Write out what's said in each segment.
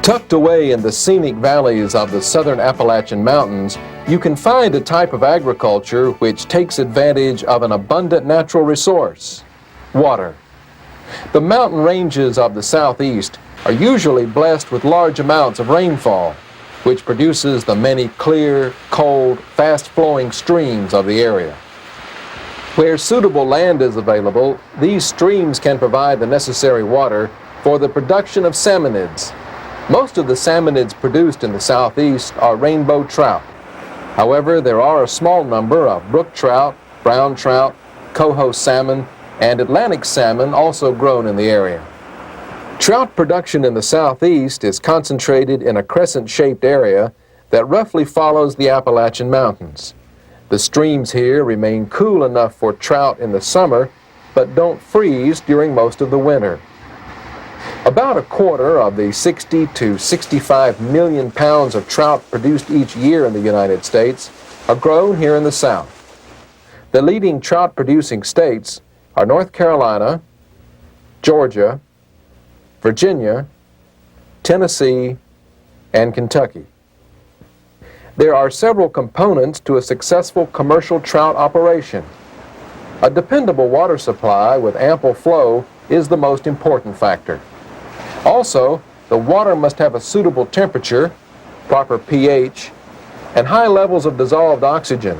Tucked away in the scenic valleys of the southern Appalachian Mountains, you can find a type of agriculture which takes advantage of an abundant natural resource: water. The mountain ranges of the southeast are usually blessed with large amounts of rainfall, which produces the many clear, cold, fast-flowing streams of the area. Where suitable land is available, these streams can provide the necessary water for the production of salmonids. Most of the salmonids produced in the southeast are rainbow trout. However, there are a small number of brook trout, brown trout, coho salmon, and Atlantic salmon also grown in the area. Trout production in the southeast is concentrated in a crescent-shaped area that roughly follows the Appalachian Mountains. The streams here remain cool enough for trout in the summer, but don't freeze during most of the winter. About a quarter of the 60 to 65 million pounds of trout produced each year in the United States are grown here in the South. The leading trout-producing states are North Carolina, Georgia, Virginia, Tennessee, and Kentucky. There are several components to a successful commercial trout operation. A dependable water supply with ample flow is the most important factor. Also, the water must have a suitable temperature, proper pH, and high levels of dissolved oxygen.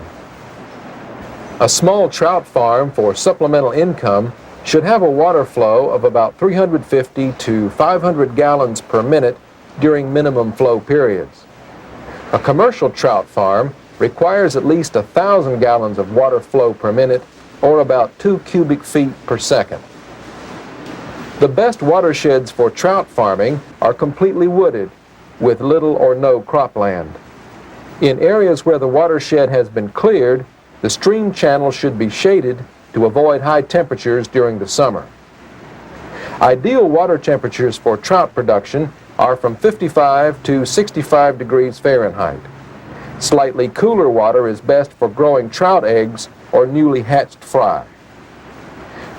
A small trout farm for supplemental income should have a water flow of about 350 to 500 gallons per minute during minimum flow periods. A commercial trout farm requires at least 1,000 gallons of water flow per minute, or about 2 cubic feet per second. The best watersheds for trout farming are completely wooded, with little or no cropland. In areas where the watershed has been cleared, the stream channel should be shaded to avoid high temperatures during the summer. Ideal water temperatures for trout production are from 55 to 65 degrees Fahrenheit. Slightly cooler water is best for growing trout eggs or newly hatched fry.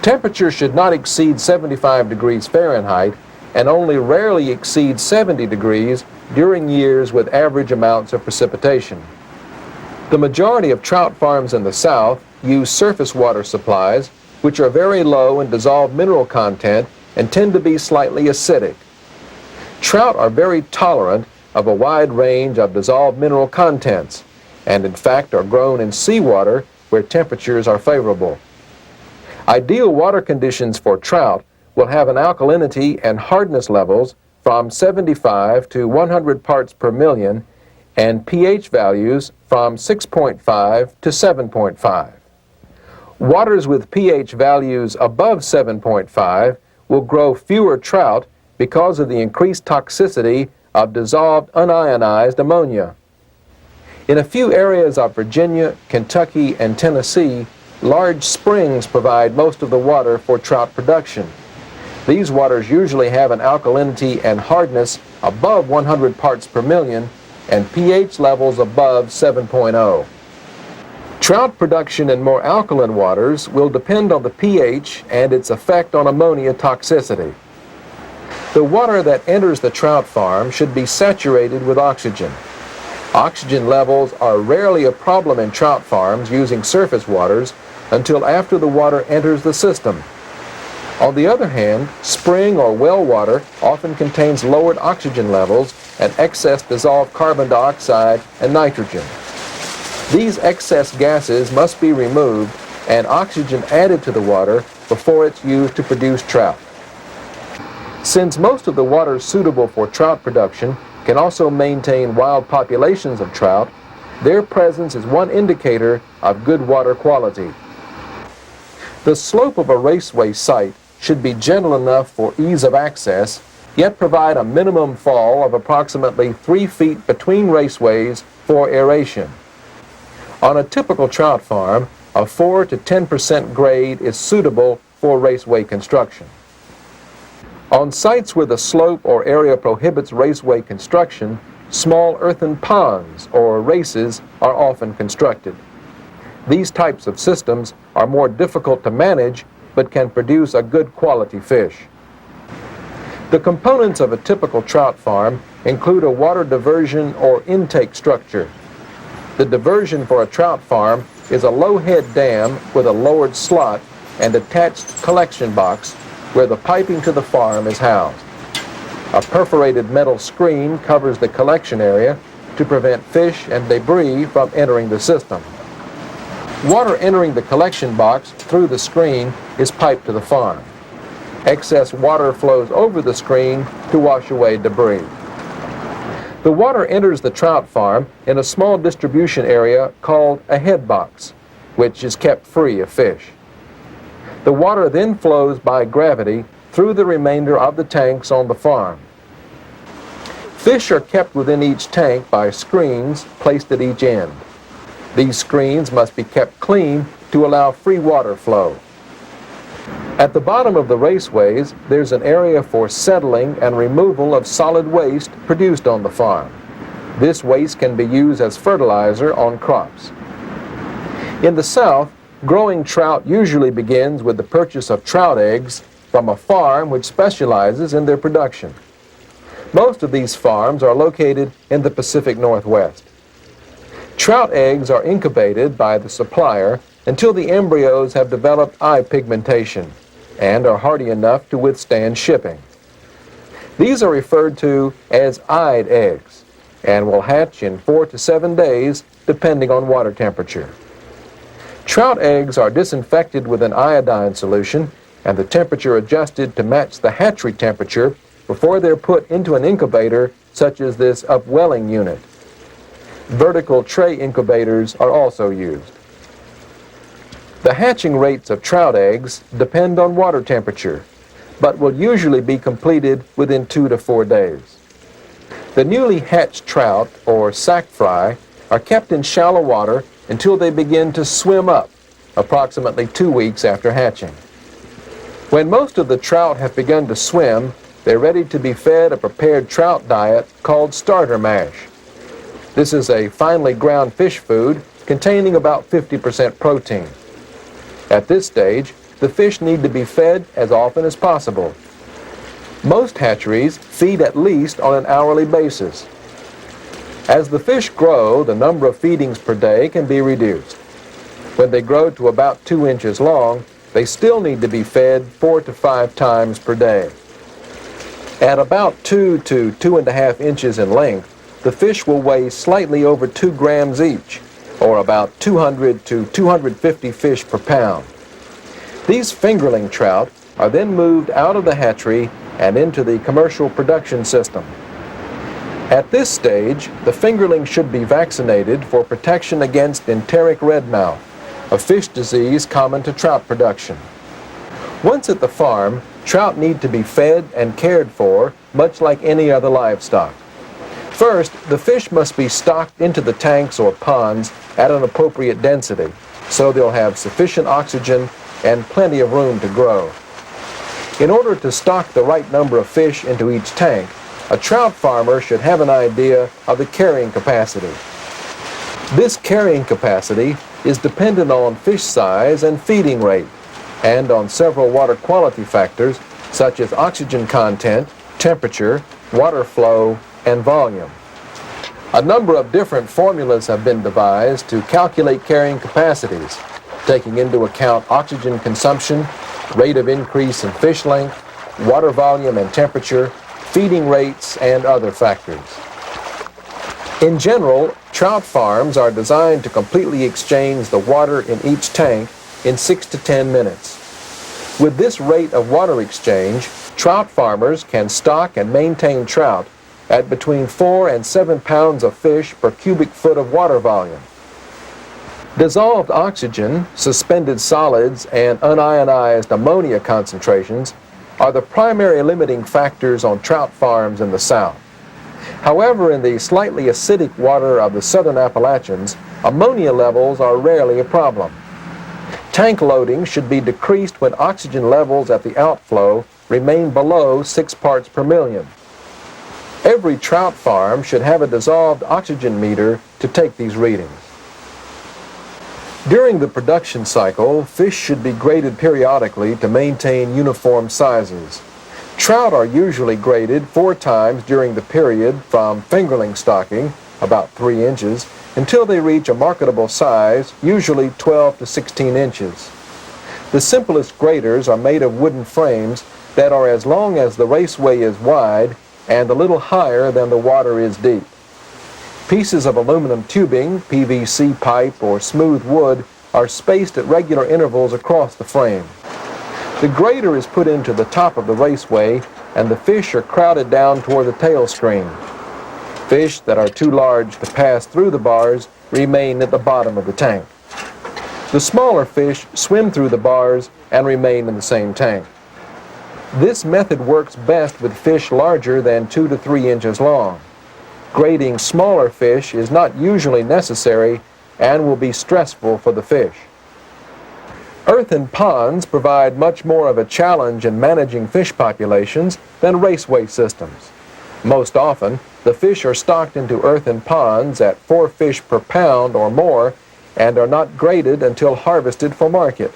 Temperature should not exceed 75 degrees Fahrenheit and only rarely exceed 70 degrees during years with average amounts of precipitation. The majority of trout farms in the South use surface water supplies, which are very low in dissolved mineral content and tend to be slightly acidic. Trout are very tolerant of a wide range of dissolved mineral contents, and in fact are grown in seawater where temperatures are favorable. Ideal water conditions for trout will have an alkalinity and hardness levels from 75 to 100 parts per million and pH values from 6.5 to 7.5. Waters with pH values above 7.5 will grow fewer trout because of the increased toxicity of dissolved unionized ammonia. In a few areas of Virginia, Kentucky, and Tennessee, large springs provide most of the water for trout production. These waters usually have an alkalinity and hardness above 100 parts per million and pH levels above 7.0. Trout production in more alkaline waters will depend on the pH and its effect on ammonia toxicity. The water that enters the trout farm should be saturated with oxygen. Oxygen levels are rarely a problem in trout farms using surface waters until after the water enters the system. On the other hand, spring or well water often contains lowered oxygen levels and excess dissolved carbon dioxide and nitrogen. These excess gases must be removed and oxygen added to the water before it's used to produce trout. Since most of the water suitable for trout production can also maintain wild populations of trout, their presence is one indicator of good water quality. The slope of a raceway site should be gentle enough for ease of access, yet provide a minimum fall of approximately 3 feet between raceways for aeration. On a typical trout farm, a 4 to 10% grade is suitable for raceway construction. On sites where the slope or area prohibits raceway construction, small earthen ponds or races are often constructed. These types of systems are more difficult to manage but can produce a good quality fish. The components of a typical trout farm include a water diversion or intake structure. The diversion for a trout farm is a low-head dam with a lowered slot and attached collection box where the piping to the farm is housed. A perforated metal screen covers the collection area to prevent fish and debris from entering the system. Water entering the collection box through the screen is piped to the farm. Excess water flows over the screen to wash away debris. The water enters the trout farm in a small distribution area called a head box, which is kept free of fish. The water then flows by gravity through the remainder of the tanks on the farm. Fish are kept within each tank by screens placed at each end. These screens must be kept clean to allow free water flow. At the bottom of the raceways, there's an area for settling and removal of solid waste produced on the farm. This waste can be used as fertilizer on crops. In the South, growing trout usually begins with the purchase of trout eggs from a farm which specializes in their production. Most of these farms are located in the Pacific Northwest. Trout eggs are incubated by the supplier until the embryos have developed eye pigmentation and are hardy enough to withstand shipping. These are referred to as eyed eggs and will hatch in 4 to 7 days depending on water temperature. Trout eggs are disinfected with an iodine solution and the temperature adjusted to match the hatchery temperature before they're put into an incubator such as this upwelling unit. Vertical tray incubators are also used. The hatching rates of trout eggs depend on water temperature, but will usually be completed within 2 to 4 days. The newly hatched trout, or sac fry, are kept in shallow water until they begin to swim up, approximately 2 weeks after hatching. When most of the trout have begun to swim, they're ready to be fed a prepared trout diet called starter mash. This is a finely ground fish food containing about 50% protein. At this stage, the fish need to be fed as often as possible. Most hatcheries feed at least on an hourly basis. As the fish grow, the number of feedings per day can be reduced. When they grow to about 2 inches long, they still need to be fed 4 to 5 times per day. At about 2 to 2.5 inches in length, the fish will weigh slightly over 2 grams each, or about 200 to 250 fish per pound. These fingerling trout are then moved out of the hatchery and into the commercial production system. At this stage, the fingerling should be vaccinated for protection against enteric redmouth, a fish disease common to trout production. Once at the farm, trout need to be fed and cared for, much like any other livestock. First, the fish must be stocked into the tanks or ponds at an appropriate density, so they'll have sufficient oxygen and plenty of room to grow. In order to stock the right number of fish into each tank, a trout farmer should have an idea of the carrying capacity. This carrying capacity is dependent on fish size and feeding rate, and on several water quality factors such as oxygen content, temperature, water flow, and volume. A number of different formulas have been devised to calculate carrying capacities, taking into account oxygen consumption, rate of increase in fish length, water volume and temperature, feeding rates, and other factors. In general, trout farms are designed to completely exchange the water in each tank in 6 to 10 minutes. With this rate of water exchange, trout farmers can stock and maintain trout at between 4 and 7 pounds of fish per cubic foot of water volume. Dissolved oxygen, suspended solids, and unionized ammonia concentrations are the primary limiting factors on trout farms in the South. However, in the slightly acidic water of the southern Appalachians, ammonia levels are rarely a problem. Tank loading should be decreased when oxygen levels at the outflow remain below 6 parts per million. Every trout farm should have a dissolved oxygen meter to take these readings. During the production cycle, fish should be graded periodically to maintain uniform sizes. Trout are usually graded 4 times during the period from fingerling stocking, about 3 inches, until they reach a marketable size, usually 12 to 16 inches. The simplest graders are made of wooden frames that are as long as the raceway is wide and a little higher than the water is deep. Pieces of aluminum tubing, PVC pipe, or smooth wood are spaced at regular intervals across the frame. The grader is put into the top of the raceway and the fish are crowded down toward the tail screen. Fish that are too large to pass through the bars remain at the bottom of the tank. The smaller fish swim through the bars and remain in the same tank. This method works best with fish larger than 2 to 3 inches long. Grading smaller fish is not usually necessary and will be stressful for the fish. Earthen ponds provide much more of a challenge in managing fish populations than raceway systems. Most often, the fish are stocked into earthen ponds at 4 fish per pound or more and are not graded until harvested for market.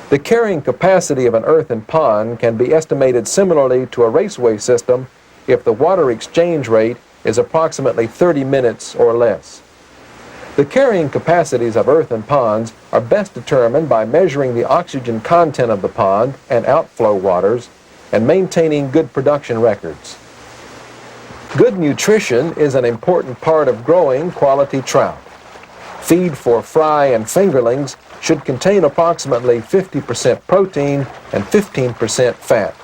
The carrying capacity of an earthen pond can be estimated similarly to a raceway system if the water exchange rate is approximately 30 minutes or less. The carrying capacities of earthen ponds are best determined by measuring the oxygen content of the pond and outflow waters and maintaining good production records. Good nutrition is an important part of growing quality trout. Feed for fry and fingerlings should contain approximately 50% protein and 15% fat.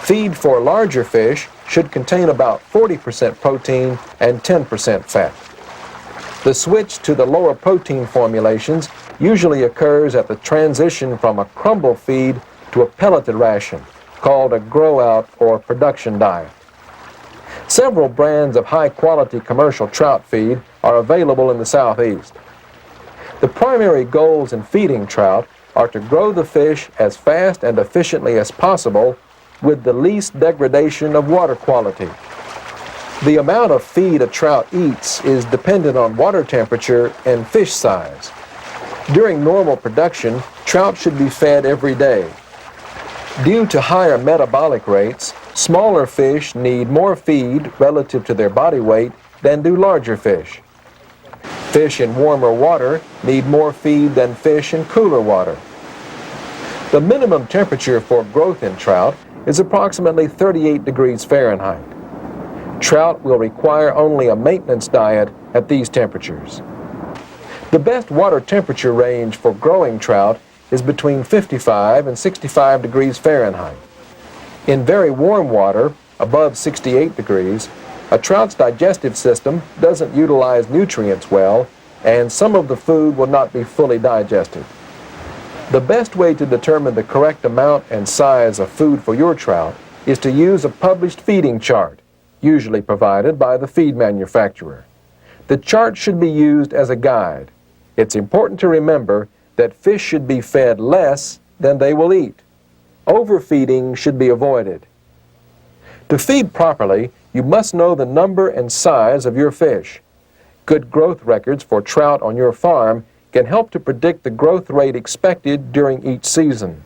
Feed for larger fish should contain about 40% protein and 10% fat. The switch to the lower protein formulations usually occurs at the transition from a crumble feed to a pelleted ration, called a grow-out or production diet. Several brands of high-quality commercial trout feed are available in the Southeast. The primary goals in feeding trout are to grow the fish as fast and efficiently as possible with the least degradation of water quality. The amount of feed a trout eats is dependent on water temperature and fish size. During normal production, trout should be fed every day. Due to higher metabolic rates, smaller fish need more feed relative to their body weight than do larger fish. Fish in warmer water need more feed than fish in cooler water. The minimum temperature for growth in trout is approximately 38 degrees Fahrenheit. Trout will require only a maintenance diet at these temperatures. The best water temperature range for growing trout is between 55 and 65 degrees Fahrenheit. In very warm water, above 68 degrees, a trout's digestive system doesn't utilize nutrients well, and some of the food will not be fully digested. The best way to determine the correct amount and size of food for your trout is to use a published feeding chart, usually provided by the feed manufacturer. The chart should be used as a guide. It's important to remember that fish should be fed less than they will eat. Overfeeding should be avoided. To feed properly, you must know the number and size of your fish. Good growth records for trout on your farm can help to predict the growth rate expected during each season.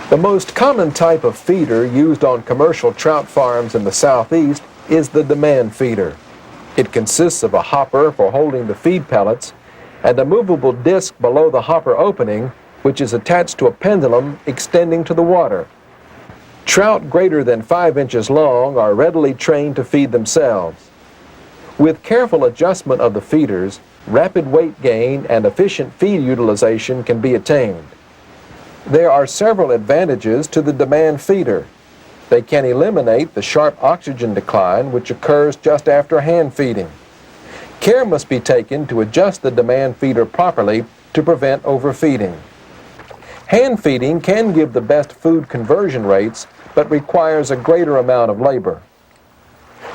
The most common type of feeder used on commercial trout farms in the Southeast is the demand feeder. It consists of a hopper for holding the feed pellets and a movable disc below the hopper opening, which is attached to a pendulum extending to the water. Trout greater than 5 inches long are readily trained to feed themselves. With careful adjustment of the feeders, rapid weight gain and efficient feed utilization can be attained. There are several advantages to the demand feeder. They can eliminate the sharp oxygen decline which occurs just after hand feeding. Care must be taken to adjust the demand feeder properly to prevent overfeeding. Hand feeding can give the best food conversion rates, but requires a greater amount of labor.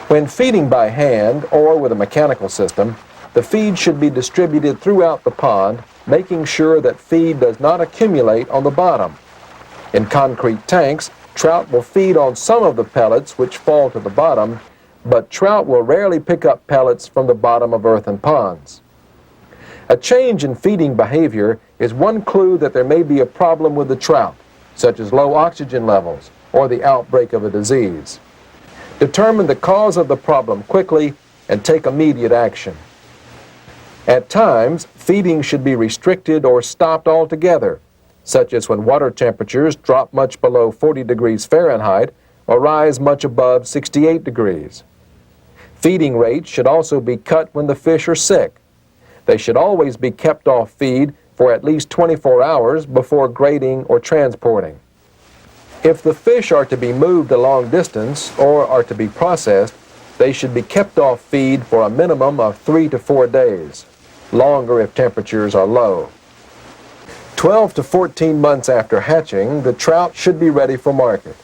When feeding by hand or with a mechanical system, the feed should be distributed throughout the pond, making sure that feed does not accumulate on the bottom. In concrete tanks, trout will feed on some of the pellets which fall to the bottom, but trout will rarely pick up pellets from the bottom of earthen ponds. A change in feeding behavior is one clue that there may be a problem with the trout, such as low oxygen levels or the outbreak of a disease. Determine the cause of the problem quickly and take immediate action. At times, feeding should be restricted or stopped altogether, such as when water temperatures drop much below 40 degrees Fahrenheit or rise much above 68 degrees. Feeding rates should also be cut when the fish are sick. They should always be kept off feed for at least 24 hours before grading or transporting. If the fish are to be moved a long distance or are to be processed, they should be kept off feed for a minimum of 3 to 4 days, longer if temperatures are low. 12 to 14 months after hatching, the trout should be ready for market.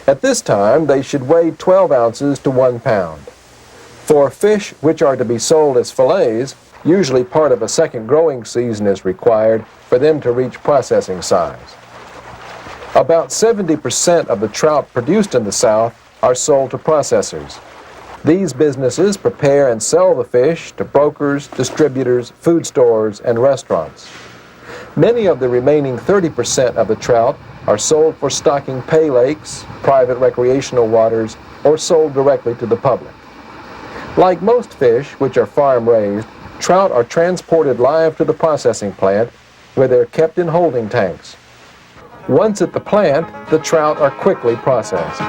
At this time, they should weigh 12 ounces to 1 pound. For fish which are to be sold as fillets, usually part of a second growing season is required for them to reach processing size. About 70% of the trout produced in the South are sold to processors. These businesses prepare and sell the fish to brokers, distributors, food stores, and restaurants. Many of the remaining 30% of the trout are sold for stocking pay lakes, private recreational waters, or sold directly to the public. Like most fish, which are farm-raised, trout are transported live to the processing plant, where they're kept in holding tanks. Once at the plant, the trout are quickly processed.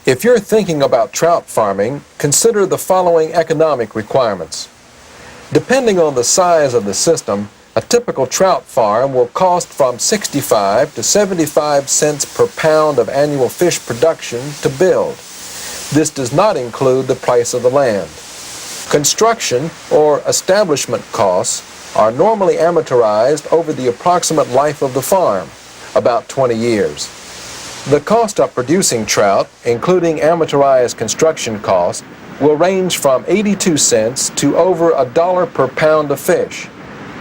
If you're thinking about trout farming, consider the following economic requirements. Depending on the size of the system, a typical trout farm will cost from 65 to 75 cents per pound of annual fish production to build. This does not include the price of the land. Construction or establishment costs are normally amortized over the approximate life of the farm, about 20 years. The cost of producing trout, including amortized construction costs, will range from 82 cents to over $1 per pound of fish,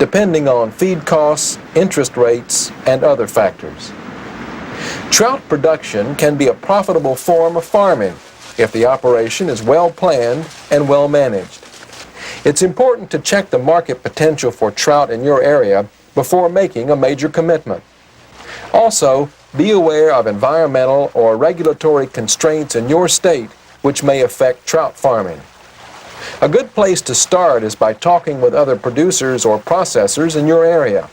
depending on feed costs, interest rates, and other factors. Trout production can be a profitable form of farming if the operation is well planned and well managed. It's important to check the market potential for trout in your area before making a major commitment. Also, be aware of environmental or regulatory constraints in your state which may affect trout farming. A good place to start is by talking with other producers or processors in your area.